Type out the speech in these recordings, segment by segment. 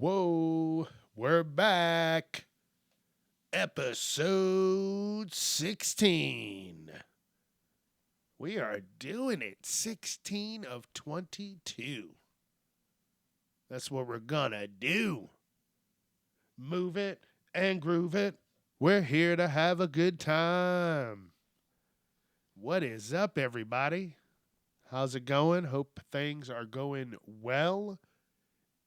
Whoa, we're back. Episode 16. We are doing it. 16 of 22. That's what we're gonna do. Move it and groove it. We're here to have a good time. What is up, everybody? How's it going? Hope things are going well.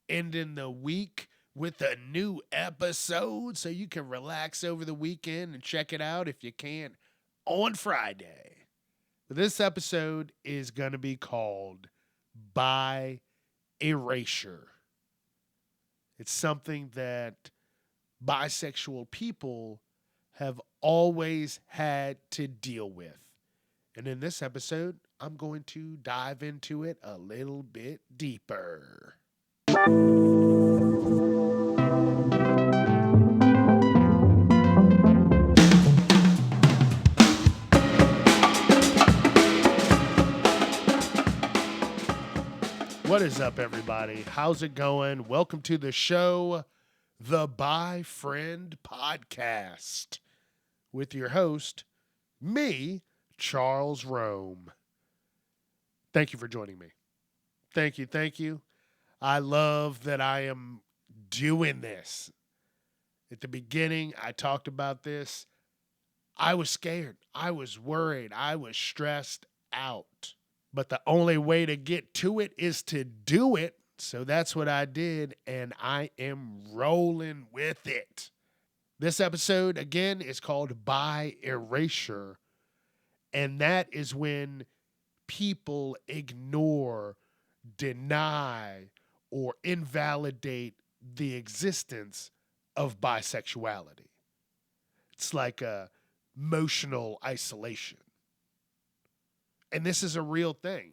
Ending the week with a new episode so you can relax over the weekend and check it out if you can on Friday. This episode is going to be called By Erasure. It's something that bisexual people have always had to deal with. And in this episode, I'm going to dive into it a little bit deeper. What is up, everybody? How's it going? Welcome to the show, the Bi Friend Podcast, with your host, me, Charles Rome. Thank you for joining me. Thank you. I love that I am doing this. At the beginning, I talked about this. I was scared. I was worried. I was stressed out. But the only way to get to it is to do it. So that's what I did, and I am rolling with it. This episode, again, is called By Erasure. And that is when people ignore, deny, or invalidate the existence of bisexuality. It's like a emotional isolation. And this is a real thing.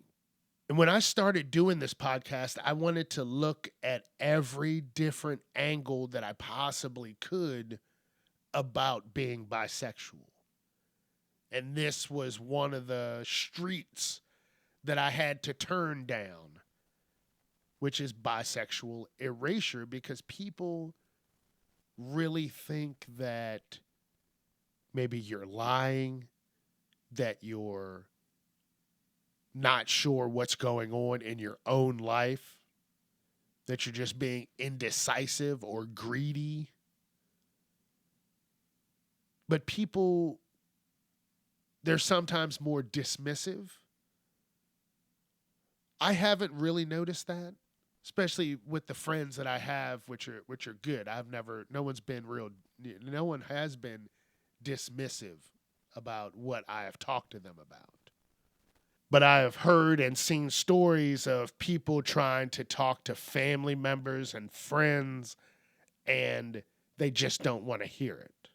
And when I started doing this podcast, I wanted to look at every different angle that I possibly could about being bisexual. And this was one of the streets that I had to turn down, which is bisexual erasure, because people really think that maybe you're lying, that you're not sure what's going on in your own life, that you're just being indecisive or greedy. But people, they're sometimes more dismissive. I haven't really noticed that, especially with the friends that I have, which are good. No one has been dismissive about what I have talked to them about. But I have heard and seen stories of people trying to talk to family members and friends, and they just don't want to hear it.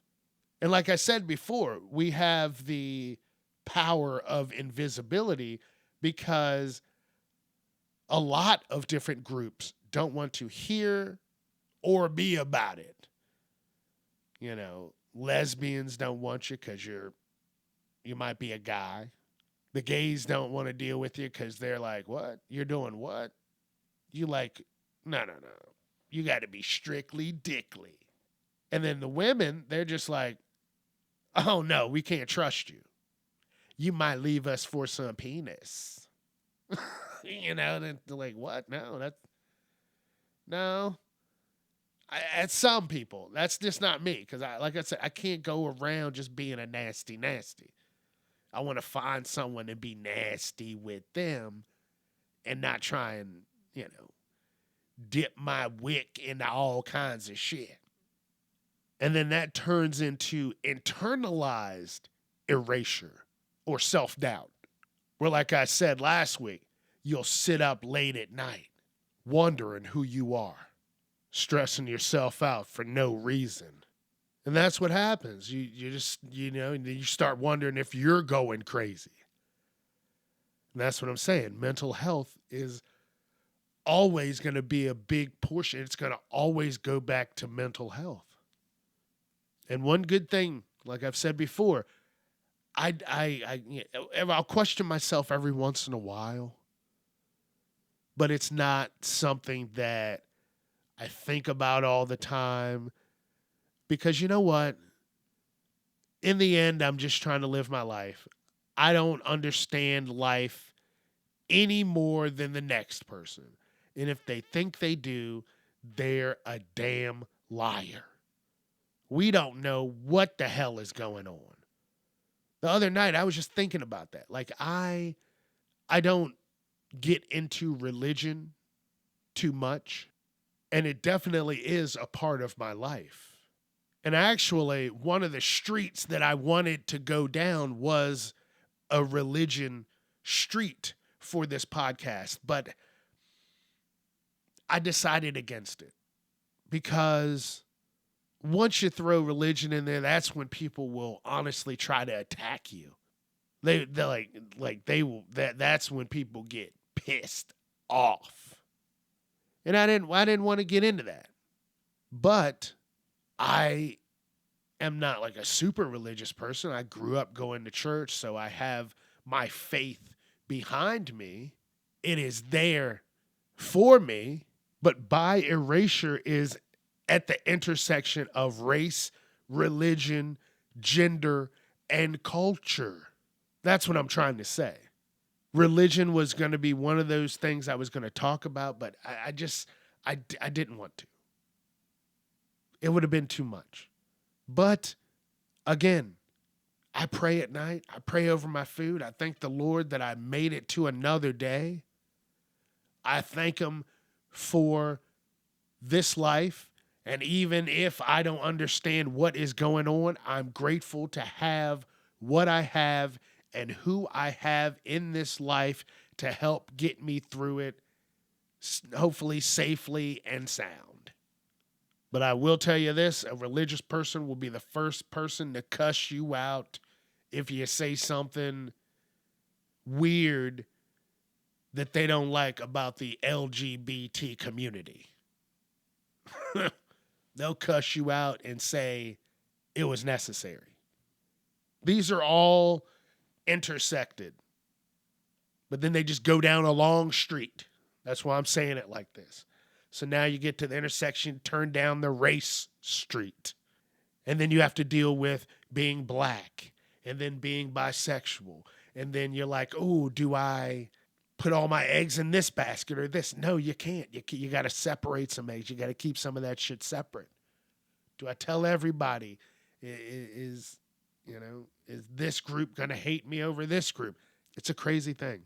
And like I said before, we have the power of invisibility because a lot of different groups don't want to hear or be about it. You know, lesbians don't want you because you might be a guy. The gays don't want to deal with you because they're like, what? You're doing what? You like, no. You got to be strictly dickly. And then the women, they're just like, oh, no, we can't trust you. You might leave us for some penis. And they're like, what? No. At some people, that's just not me. Because like I said, I can't go around just being a nasty. I want to find someone and be nasty with them and not try and, dip my wick into all kinds of shit. And then that turns into internalized erasure or self-doubt. Where, like I said last week, you'll sit up late at night wondering who you are, stressing yourself out for no reason. And that's what happens. You just, you start wondering if you're going crazy. And that's what I'm saying. Mental health is always going to be a big portion. It's going to always go back to mental health. And one good thing, like I've said before, I'll question myself every once in a while, but it's not something that I think about all the time. Because you know what? In the end, I'm just trying to live my life. I don't understand life any more than the next person. And if they think they do, they're a damn liar. We don't know what the hell is going on. The other night I was just thinking about that. Like I don't get into religion too much, and it definitely is a part of my life. And actually, one of the streets that I wanted to go down was a religion street for this podcast, but I decided against it because once you throw religion in there, that's when people will honestly try to attack you. They like they will that's when people get pissed off. And I didn't want to get into that. But I am not like a super religious person. I grew up going to church, so I have my faith behind me. It is there for me, but by erasure is at the intersection of race, religion, gender, and culture. That's what I'm trying to say. Religion was going to be one of those things I was going to talk about, but I didn't want to. It would have been too much. But again, I pray at night. I pray over my food. I thank the Lord that I made it to another day. I thank Him for this life. And even if I don't understand what is going on, I'm grateful to have what I have and who I have in this life to help get me through it, hopefully safely and sound. But I will tell you this, a religious person will be the first person to cuss you out if you say something weird that they don't like about the LGBT community. They'll cuss you out and say it was necessary. These are all intersected, but then they just go down a long street. That's why I'm saying it like this. So now you get to the intersection, turn down the race street. And then you have to deal with being black and then being bisexual. And then you're like, oh, do I put all my eggs in this basket or this? No, you can't. You got to separate some eggs. You got to keep some of that shit separate. Do I tell everybody, is this group going to hate me over this group? It's a crazy thing,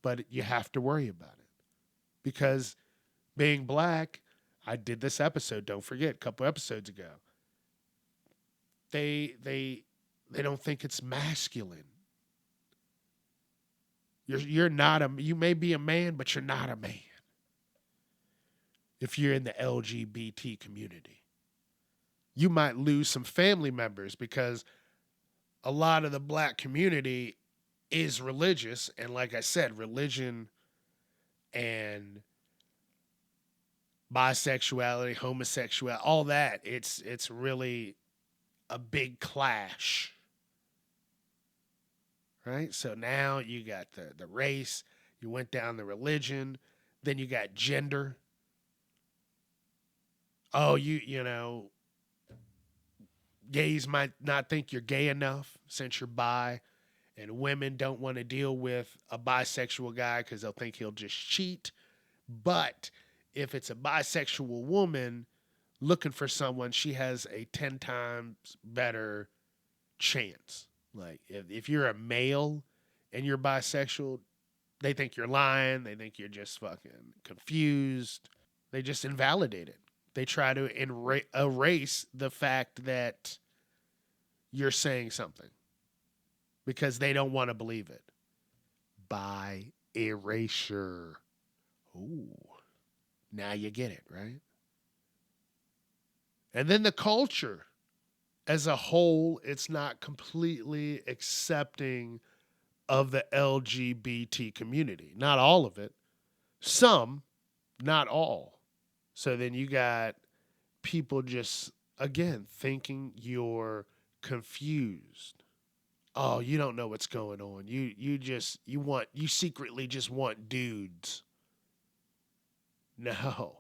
but you have to worry about it because being black, I did this episode, don't forget, a couple episodes ago. They don't think it's masculine. You may be a man, but you're not a man if you're in the LGBT community. You might lose some family members because a lot of the black community is religious. And like I said, religion and bisexuality, homosexuality, all that, it's really a big clash. Right? So now you got the race, you went down the religion, then you got gender. Oh, you know, gays might not think you're gay enough since you're bi, and women don't want to deal with a bisexual guy because they'll think he'll just cheat. But if it's a bisexual woman looking for someone, she has a 10 times better chance. Like if you're a male and you're bisexual, they think you're lying. They think you're just fucking confused. They just invalidate it. They try to erase the fact that you're saying something because they don't want to believe it. By erasure. Ooh. Now you get it, right? And then the culture as a whole, it's not completely accepting of the LGBT community. Not all of it. Some, not all. So then you got people just, again, thinking you're confused. Oh, you don't know what's going on. You secretly just want dudes. No.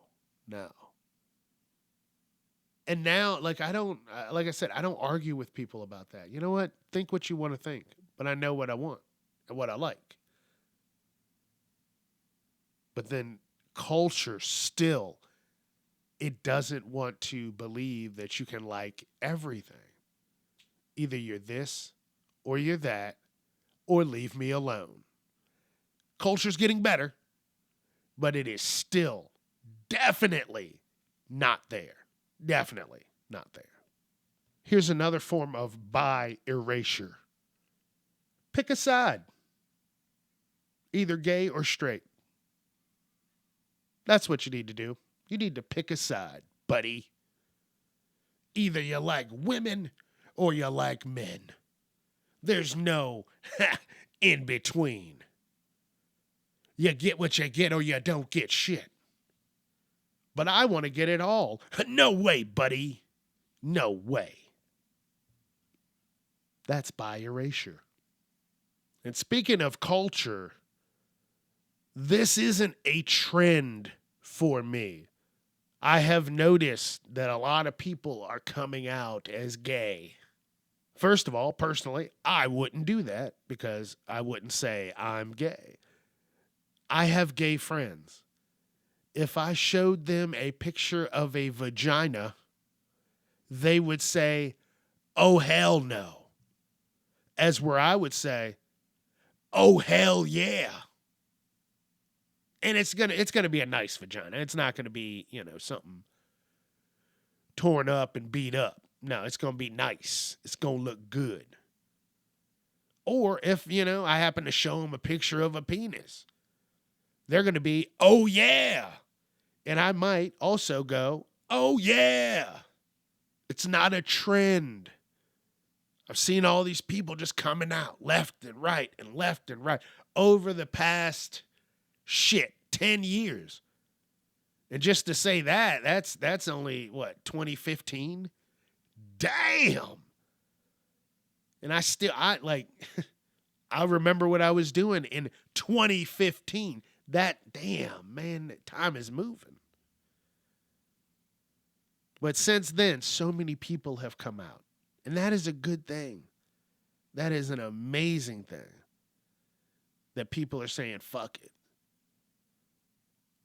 And now, like, like I said, I don't argue with people about that. You know what? Think what you want to think, but I know what I want and what I like. But then culture still, it doesn't want to believe that you can like everything. Either you're this or you're that, or leave me alone. Culture's getting better, but it is still definitely not there. Definitely not there. Here's another form of bi erasure. Pick a side, either gay or straight. That's what you need to do. You need to pick a side, buddy. Either you like women or you like men. There's no in between. You get what you get or you don't get shit. But I want to get it all. No way, buddy. No way. That's bi erasure. And speaking of culture, this isn't a trend for me. I have noticed that a lot of people are coming out as gay. First of all, personally, I wouldn't do that because I wouldn't say I'm gay. I have gay friends. If I showed them a picture of a vagina, they would say, "Oh, hell no." As where I would say, "Oh, hell yeah." And it's gonna be a nice vagina. It's not gonna be, something torn up and beat up. No, it's gonna be nice. It's gonna look good. Or if, I happen to show them a picture of a penis, they're gonna be, "Oh yeah." And I might also go, "Oh yeah." It's not a trend. I've seen all these people just coming out left and right over the past 10 years. And just to say that's only 2015? Damn. And I remember what I was doing in 2015. That damn, man, time is moving. But since then, so many people have come out. And that is a good thing. That is an amazing thing. That people are saying, fuck it.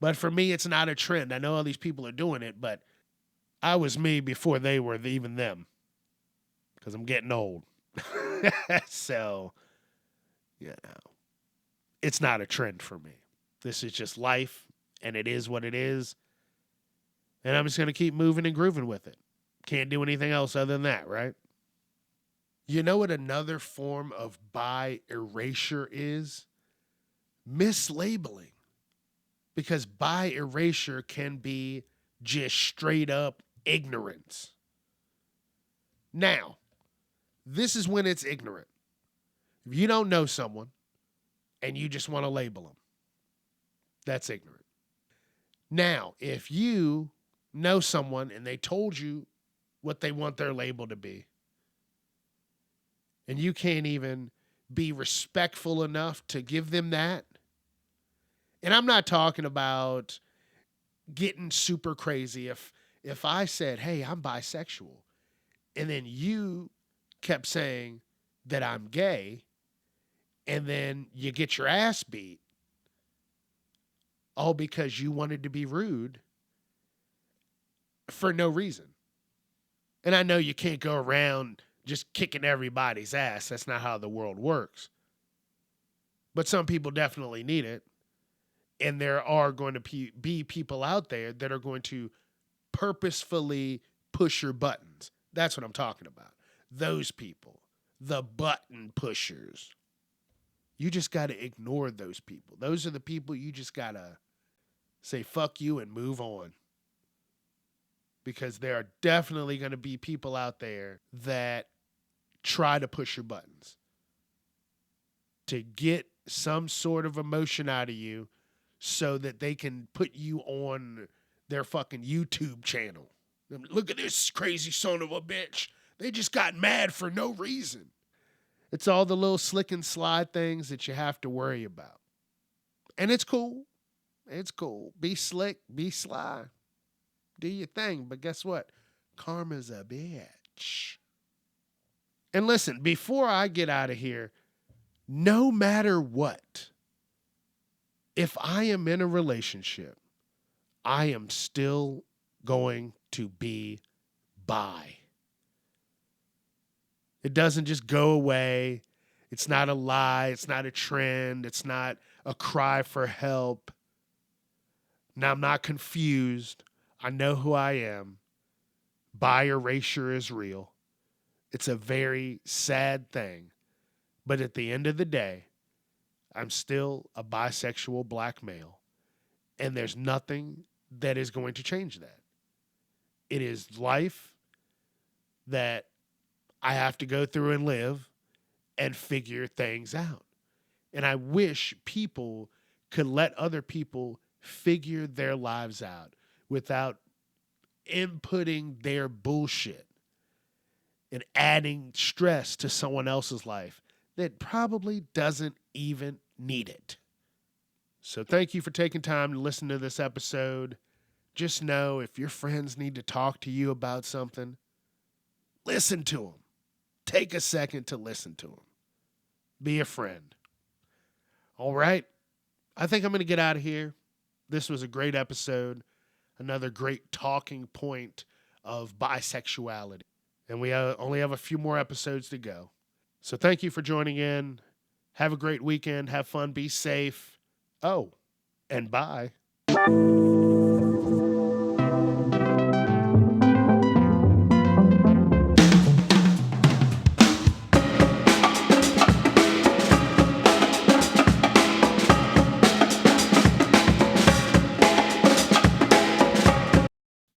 But for me, it's not a trend. I know all these people are doing it, but I was me before they were even them. Because I'm getting old. So, it's not a trend for me. This is just life, and it is what it is. And I'm just going to keep moving and grooving with it. Can't do anything else other than that, right? You know what another form of bi erasure is? Mislabeling. Because bi erasure can be just straight up ignorance. Now, this is when it's ignorant. If you don't know someone and you just want to label them, that's ignorant. Now, if you know someone and they told you what they want their label to be, and you can't even be respectful enough to give them that, and I'm not talking about getting super crazy. If I said, "Hey, I'm bisexual," and then you kept saying that I'm gay, and then you get your ass beat, all because you wanted to be rude for no reason. And I know you can't go around just kicking everybody's ass. That's not how the world works. But some people definitely need it. And there are going to be people out there that are going to purposefully push your buttons. That's what I'm talking about. Those people, the button pushers. You just got to ignore those people. Those are the people you just got to say fuck you and move on. Because there are definitely going to be people out there that try to push your buttons to get some sort of emotion out of you so that they can put you on their fucking YouTube channel. Look at this crazy son of a bitch. They just got mad for no reason. It's all the little slick and slide things that you have to worry about. And it's cool. It's cool. Be slick, be sly. Do your thing. But guess what? karma's a bitch. And listen, before I get out of here, no matter what, if I am in a relationship, I am still going to be bi. It doesn't just go away. It's not a lie. It's not a trend. It's not a cry for help. Now, I'm not confused. I know who I am. Bi erasure is real. It's a very sad thing. But at the end of the day, I'm still a bisexual black male. And there's nothing that is going to change that. It is life that I have to go through and live and figure things out. And I wish people could let other people figure their lives out without inputting their bullshit and adding stress to someone else's life that probably doesn't even need it. So thank you for taking time to listen to this episode. Just know if your friends need to talk to you about something, listen to them. Take a second to listen to them. Be a friend. All right. I think I'm going to get out of here. This was a great episode. Another great talking point of bisexuality. And we only have a few more episodes to go. So thank you for joining in. Have a great weekend. Have fun. Be safe. Oh, and bye.